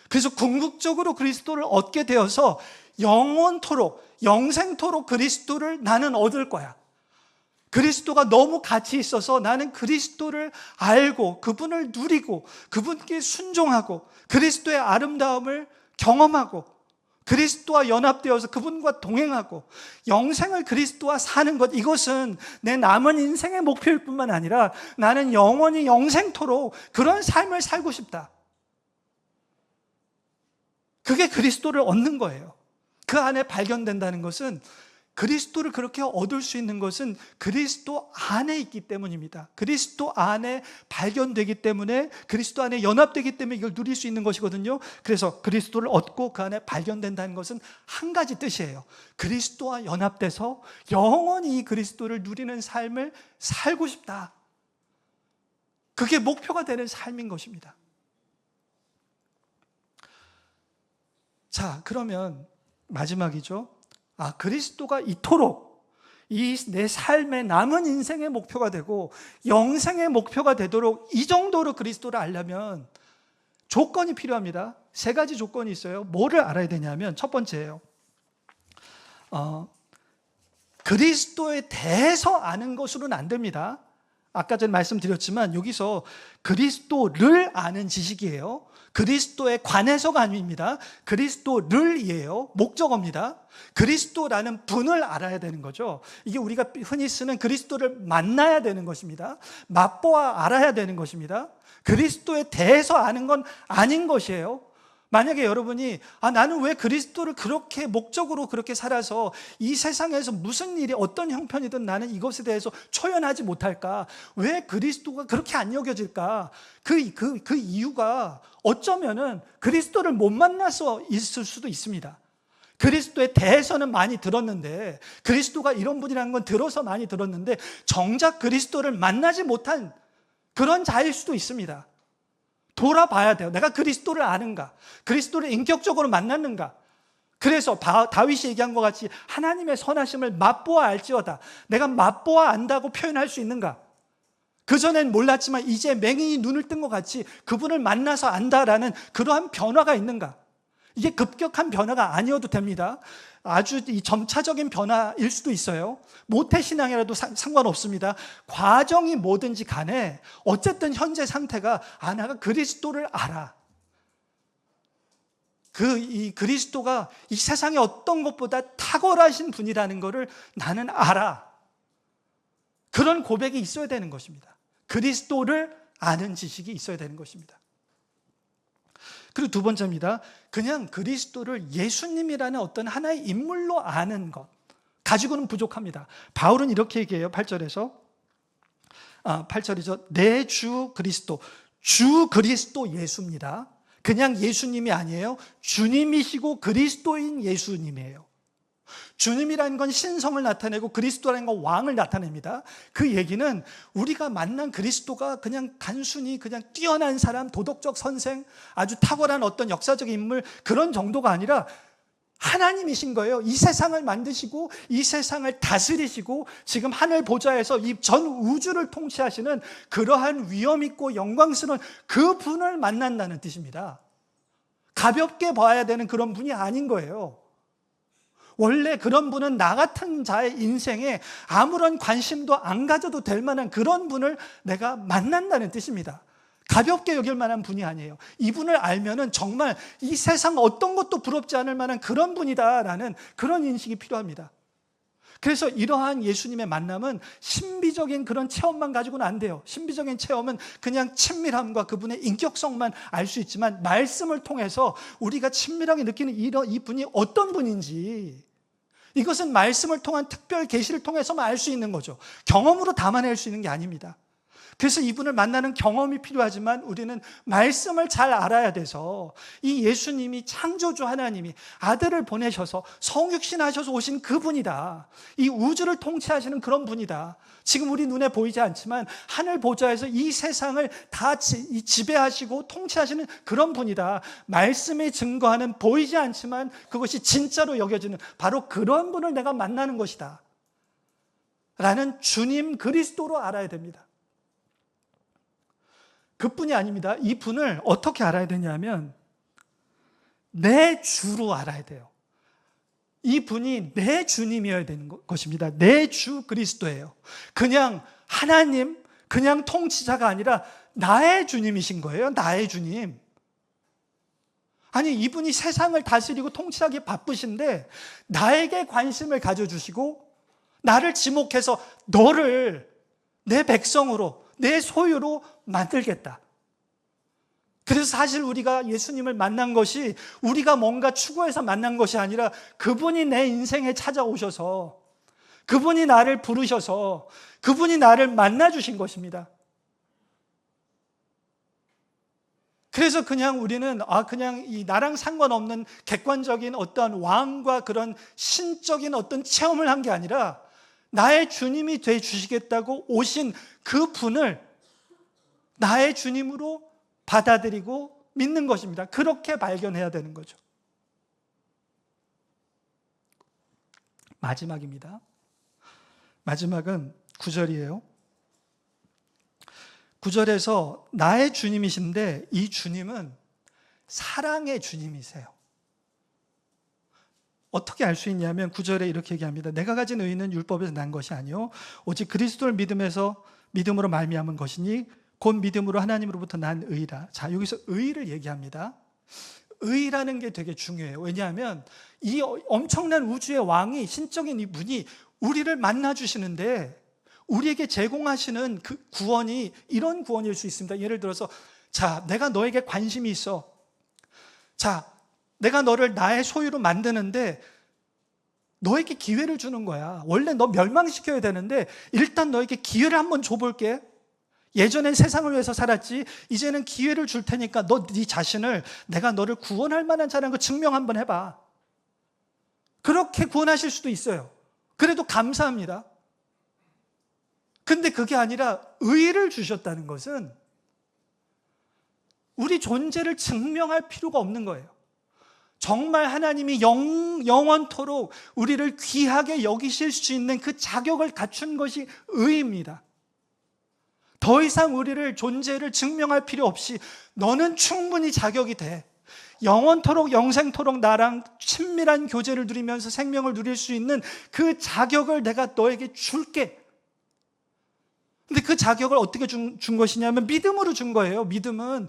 그래서 궁극적으로 그리스도를 얻게 되어서 영원토록, 영생토록 그리스도를 나는 얻을 거야. 그리스도가 너무 가치 있어서 나는 그리스도를 알고 그분을 누리고 그분께 순종하고 그리스도의 아름다움을 경험하고 그리스도와 연합되어서 그분과 동행하고 영생을 그리스도와 사는 것, 이것은 내 남은 인생의 목표일 뿐만 아니라 나는 영원히 영생토록 그런 삶을 살고 싶다. 그게 그리스도를 얻는 거예요. 그 안에 발견된다는 것은, 그리스도를 그렇게 얻을 수 있는 것은 그리스도 안에 있기 때문입니다. 그리스도 안에 발견되기 때문에, 그리스도 안에 연합되기 때문에 이걸 누릴 수 있는 것이거든요. 그래서 그리스도를 얻고 그 안에 발견된다는 것은 한 가지 뜻이에요. 그리스도와 연합돼서 영원히 이 그리스도를 누리는 삶을 살고 싶다. 그게 목표가 되는 삶인 것입니다. 자, 그러면 마지막이죠. 그리스도가 이토록 이 내 삶의 남은 인생의 목표가 되고 영생의 목표가 되도록 이 정도로 그리스도를 알려면 조건이 필요합니다. 세 가지 조건이 있어요. 뭐를 알아야 되냐면 첫 번째예요. 그리스도에 대해서 아는 것으로는 안 됩니다. 아까 전에 말씀드렸지만 여기서 그리스도를 아는 지식이에요. 그리스도에 관해서가 아닙니다. 그리스도를이에요. 목적어입니다. 그리스도라는 분을 알아야 되는 거죠. 이게 우리가 흔히 쓰는 그리스도를 만나야 되는 것입니다. 맛보아 알아야 되는 것입니다. 그리스도에 대해서 아는 건 아닌 것이에요. 만약에 여러분이 나는 왜 그리스도를 그렇게 목적으로 그렇게 살아서 이 세상에서 무슨 일이 어떤 형편이든 나는 이것에 대해서 초연하지 못할까? 왜 그리스도가 그렇게 안 여겨질까? 그 이유가 어쩌면은 그리스도를 못 만나서 있을 수도 있습니다. 그리스도에 대해서는 많이 들었는데, 그리스도가 이런 분이라는 건 들어서 많이 들었는데 정작 그리스도를 만나지 못한 그런 자일 수도 있습니다. 돌아봐야 돼요. 내가 그리스도를 아는가? 그리스도를 인격적으로 만났는가? 그래서 다윗이 얘기한 것 같이 하나님의 선하심을 맛보아 알지어다. 내가 맛보아 안다고 표현할 수 있는가? 그전엔 몰랐지만 이제 맹인이 눈을 뜬 것 같이 그분을 만나서 안다라는 그러한 변화가 있는가? 이게 급격한 변화가 아니어도 됩니다. 아주 이 점차적인 변화일 수도 있어요. 모태신앙이라도 상관없습니다. 과정이 뭐든지 간에 어쨌든 현재 상태가 내가 그리스도를 알아. 이 그리스도가 이 세상의 어떤 것보다 탁월하신 분이라는 것을 나는 알아. 그런 고백이 있어야 되는 것입니다. 그리스도를 아는 지식이 있어야 되는 것입니다. 그리고 두 번째입니다. 그냥 그리스도를 예수님이라는 어떤 하나의 인물로 아는 것 가지고는 부족합니다. 바울은 이렇게 얘기해요. 8절에서 8절이죠. 내 주 그리스도, 주 그리스도 예수입니다. 그냥 예수님이 아니에요. 주님이시고 그리스도인 예수님이에요. 주님이라는 건 신성을 나타내고 그리스도라는 건 왕을 나타냅니다. 그 얘기는 우리가 만난 그리스도가 그냥 단순히 그냥 뛰어난 사람, 도덕적 선생, 아주 탁월한 어떤 역사적 인물 그런 정도가 아니라 하나님이신 거예요. 이 세상을 만드시고 이 세상을 다스리시고 지금 하늘 보좌에서 이 전 우주를 통치하시는 그러한 위엄 있고 영광스러운 그 분을 만난다는 뜻입니다. 가볍게 봐야 되는 그런 분이 아닌 거예요. 원래 그런 분은 나 같은 자의 인생에 아무런 관심도 안 가져도 될 만한 그런 분을 내가 만난다는 뜻입니다. 가볍게 여길 만한 분이 아니에요. 이분을 알면은 정말 이 세상 어떤 것도 부럽지 않을 만한 그런 분이다라는 그런 인식이 필요합니다. 그래서 이러한 예수님의 만남은 신비적인 그런 체험만 가지고는 안 돼요. 신비적인 체험은 그냥 친밀함과 그분의 인격성만 알 수 있지만 말씀을 통해서 우리가 친밀하게 느끼는 이 분이 어떤 분인지 이것은 말씀을 통한 특별 계시를 통해서만 알 수 있는 거죠. 경험으로 담아낼 수 있는 게 아닙니다. 그래서 이분을 만나는 경험이 필요하지만 우리는 말씀을 잘 알아야 돼서 이 예수님이 창조주 하나님이 아들을 보내셔서 성육신하셔서 오신 그분이다. 이 우주를 통치하시는 그런 분이다. 지금 우리 눈에 보이지 않지만 하늘 보좌에서 이 세상을 다 지배하시고 통치하시는 그런 분이다. 말씀이 증거하는 보이지 않지만 그것이 진짜로 여겨지는 바로 그런 분을 내가 만나는 것이다. 라는 주님 그리스도로 알아야 됩니다. 그뿐이 아닙니다. 이 분을 어떻게 알아야 되냐면 내 주로 알아야 돼요. 이 분이 내 주님이어야 되는 것입니다. 내 주 그리스도예요. 그냥 하나님, 그냥 통치자가 아니라 나의 주님이신 거예요. 나의 주님. 아니, 이분이 세상을 다스리고 통치하기 바쁘신데 나에게 관심을 가져주시고 나를 지목해서 너를 내 백성으로, 내 소유로 만들겠다. 그래서 사실 우리가 예수님을 만난 것이 우리가 뭔가 추구해서 만난 것이 아니라 그분이 내 인생에 찾아오셔서 그분이 나를 부르셔서 그분이 나를 만나주신 것입니다. 그래서 그냥 우리는 그냥 이 나랑 상관없는 객관적인 어떤 왕과 그런 신적인 어떤 체험을 한 게 아니라 나의 주님이 돼 주시겠다고 오신 그 분을 나의 주님으로 받아들이고 믿는 것입니다. 그렇게 발견해야 되는 거죠. 마지막입니다. 마지막은 9절이에요. 9절에서 나의 주님이신데 이 주님은 사랑의 주님이세요. 어떻게 알 수 있냐면 9절에 이렇게 얘기합니다. 내가 가진 의는 율법에서 난 것이 아니요 오직 그리스도를 믿음으로 말미암은 것이니 곧 믿음으로 하나님으로부터 난 의라. 자, 여기서 의를 얘기합니다. 의라는 게 되게 중요해요. 왜냐하면 이 엄청난 우주의 왕이, 신적인 이분이 우리를 만나 주시는데 우리에게 제공하시는 그 구원이 이런 구원일 수 있습니다. 예를 들어서, 자, 내가 너에게 관심이 있어. 자, 내가 너를 나의 소유로 만드는데 너에게 기회를 주는 거야. 원래 너 멸망시켜야 되는데 일단 너에게 기회를 한번 줘볼게. 예전엔 세상을 위해서 살았지, 이제는 기회를 줄 테니까 네 자신을, 내가 너를 구원할 만한 자라는 거 증명 한번 해봐. 그렇게 구원하실 수도 있어요. 그래도 감사합니다. 근데 그게 아니라 의를 주셨다는 것은 우리 존재를 증명할 필요가 없는 거예요. 정말 하나님이 영원토록 우리를 귀하게 여기실 수 있는 그 자격을 갖춘 것이 의입니다. 더 이상 우리를 존재를 증명할 필요 없이 너는 충분히 자격이 돼. 영원토록 영생토록 나랑 친밀한 교제를 누리면서 생명을 누릴 수 있는 그 자격을 내가 너에게 줄게. 근데 그 자격을 어떻게 준 것이냐면 믿음으로 준 거예요. 믿음은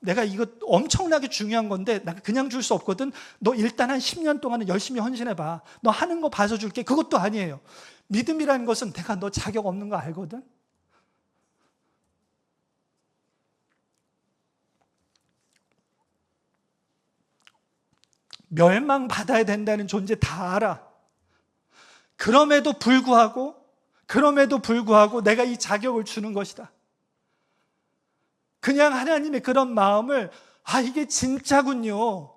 내가 이거 엄청나게 중요한 건데 나 그냥 줄 수 없거든. 너 일단 한 10년 동안은 열심히 헌신해봐. 너 하는 거 봐서 줄게. 그것도 아니에요. 믿음이라는 것은 내가 너 자격 없는 거 알거든. 멸망받아야 된다는 존재 다 알아. 그럼에도 불구하고 내가 이 자격을 주는 것이다. 그냥 하나님의 그런 마음을 이게 진짜군요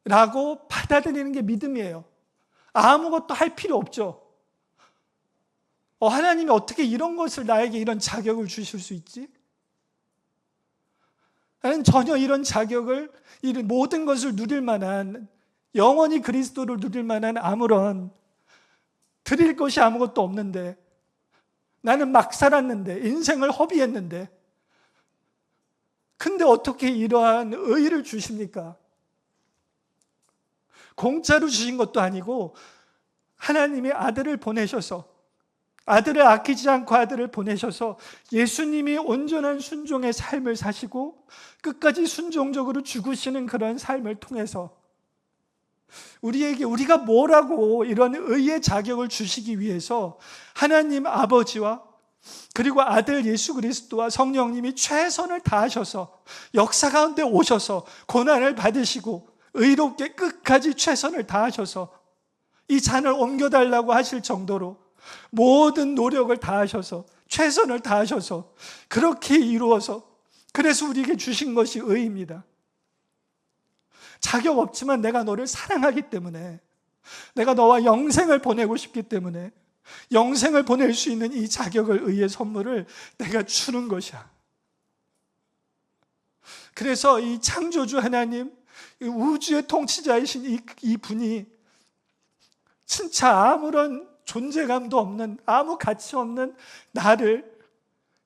라고 받아들이는 게 믿음이에요. 아무것도 할 필요 없죠. 하나님이 어떻게 이런 것을 나에게 이런 자격을 주실 수 있지? 나는 전혀 이런 자격을, 이런 모든 것을 누릴 만한, 영원히 그리스도를 누릴 만한 아무런 드릴 것이 아무것도 없는데, 나는 막 살았는데, 인생을 허비했는데, 근데 어떻게 이러한 의의를 주십니까? 공짜로 주신 것도 아니고 하나님이 아들을 보내셔서, 아들을 아끼지 않고 아들을 보내셔서 예수님이 온전한 순종의 삶을 사시고 끝까지 순종적으로 죽으시는 그런 삶을 통해서 우리가 뭐라고 이런 의의 자격을 주시기 위해서 하나님 아버지와 그리고 아들 예수 그리스도와 성령님이 최선을 다하셔서 역사 가운데 오셔서 고난을 받으시고 의롭게 끝까지 최선을 다하셔서 이 잔을 옮겨달라고 하실 정도로 모든 노력을 다하셔서 최선을 다하셔서 그렇게 이루어서, 그래서 우리에게 주신 것이 의입니다. 자격 없지만 내가 너를 사랑하기 때문에, 내가 너와 영생을 보내고 싶기 때문에 영생을 보낼 수 있는 이 자격을, 의의 선물을 내가 주는 것이야. 그래서 이 창조주 하나님, 우주의 통치자이신 이 분이 진짜 아무런 존재감도 없는, 아무 가치 없는 나를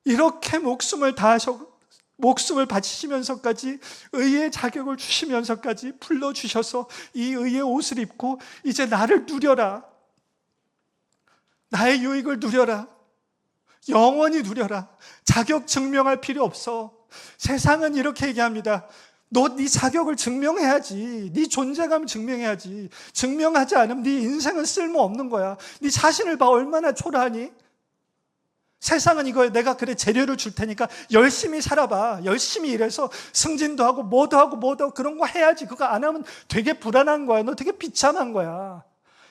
이렇게 목숨을 바치시면서까지, 의의 자격을 주시면서까지 불러주셔서 이 의의 옷을 입고 이제 나를 누려라, 나의 유익을 누려라, 영원히 누려라. 자격 증명할 필요 없어. 세상은 이렇게 얘기합니다. 너 네 자격을 증명해야지. 네 존재감을 증명해야지. 증명하지 않으면 네 인생은 쓸모없는 거야. 네 자신을 봐, 얼마나 초라하니? 세상은 이거예요. 내가 그래 재료를 줄 테니까 열심히 살아봐. 열심히 일해서 승진도 하고 뭐도 하고 그런 거 해야지. 그거 안 하면 되게 불안한 거야. 너 되게 비참한 거야.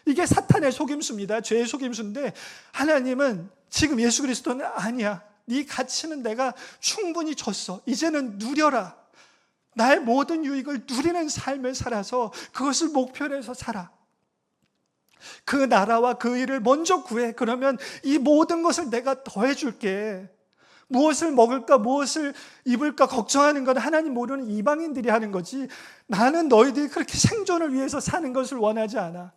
이게 사탄의 속임수입니다. 죄의 속임수인데, 하나님은 지금 예수 그리스도는 아니야. 네 가치는 내가 충분히 줬어. 이제는 누려라. 나의 모든 유익을 누리는 삶을 살아서 그것을 목표로 해서 살아. 그 나라와 그 일을 먼저 구해. 그러면 이 모든 것을 내가 더해줄게. 무엇을 먹을까, 무엇을 입을까 걱정하는 건 하나님 모르는 이방인들이 하는 거지, 나는 너희들이 그렇게 생존을 위해서 사는 것을 원하지 않아.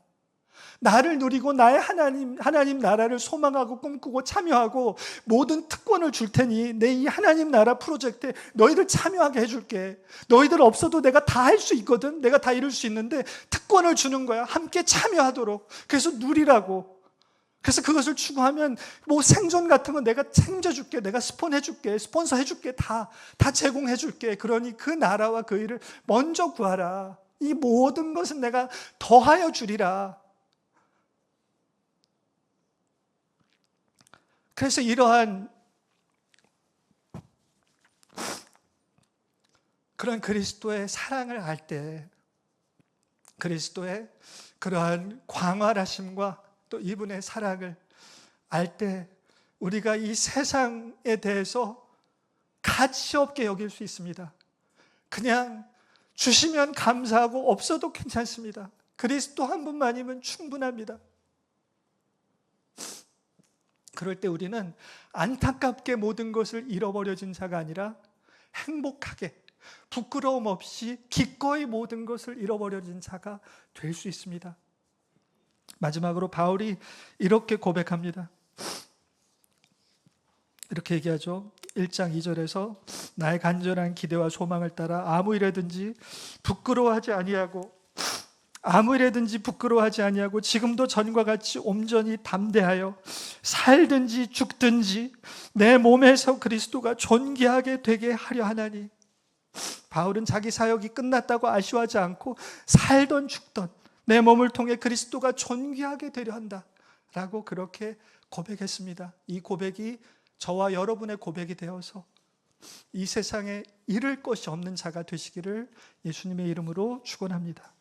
나를 누리고 나의 하나님 나라를 소망하고 꿈꾸고 참여하고 모든 특권을 줄 테니 내 이 하나님 나라 프로젝트에 너희들 참여하게 해줄게. 너희들 없어도 내가 다 할 수 있거든. 내가 다 이룰 수 있는데 특권을 주는 거야. 함께 참여하도록. 그래서 누리라고. 그래서 그것을 추구하면 뭐 생존 같은 건 내가 챙겨줄게. 내가 스폰해줄게. 스폰서 해줄게. 다 제공해줄게. 그러니 그 나라와 그 일을 먼저 구하라. 이 모든 것은 내가 더하여 주리라. 그래서 이러한 그런 그리스도의 사랑을 알 때, 그리스도의 그러한 광활하심과 또 이분의 사랑을 알 때 우리가 이 세상에 대해서 가치 없게 여길 수 있습니다. 그냥 주시면 감사하고 없어도 괜찮습니다. 그리스도 한 분만이면 충분합니다. 그럴 때 우리는 안타깝게 모든 것을 잃어버려진 자가 아니라 행복하게 부끄러움 없이 기꺼이 모든 것을 잃어버려진 자가 될 수 있습니다. 마지막으로 바울이 이렇게 고백합니다. 이렇게 얘기하죠. 1장 2절에서 나의 간절한 기대와 소망을 따라 아무 일에든지 부끄러워하지 아니하고 지금도 전과 같이 온전히 담대하여 살든지 죽든지 내 몸에서 그리스도가 존귀하게 되게 하려 하나니. 바울은 자기 사역이 끝났다고 아쉬워하지 않고 살던 죽던 내 몸을 통해 그리스도가 존귀하게 되려 한다라고 그렇게 고백했습니다. 이 고백이 저와 여러분의 고백이 되어서 이 세상에 잃을 것이 없는 자가 되시기를 예수님의 이름으로 축원합니다.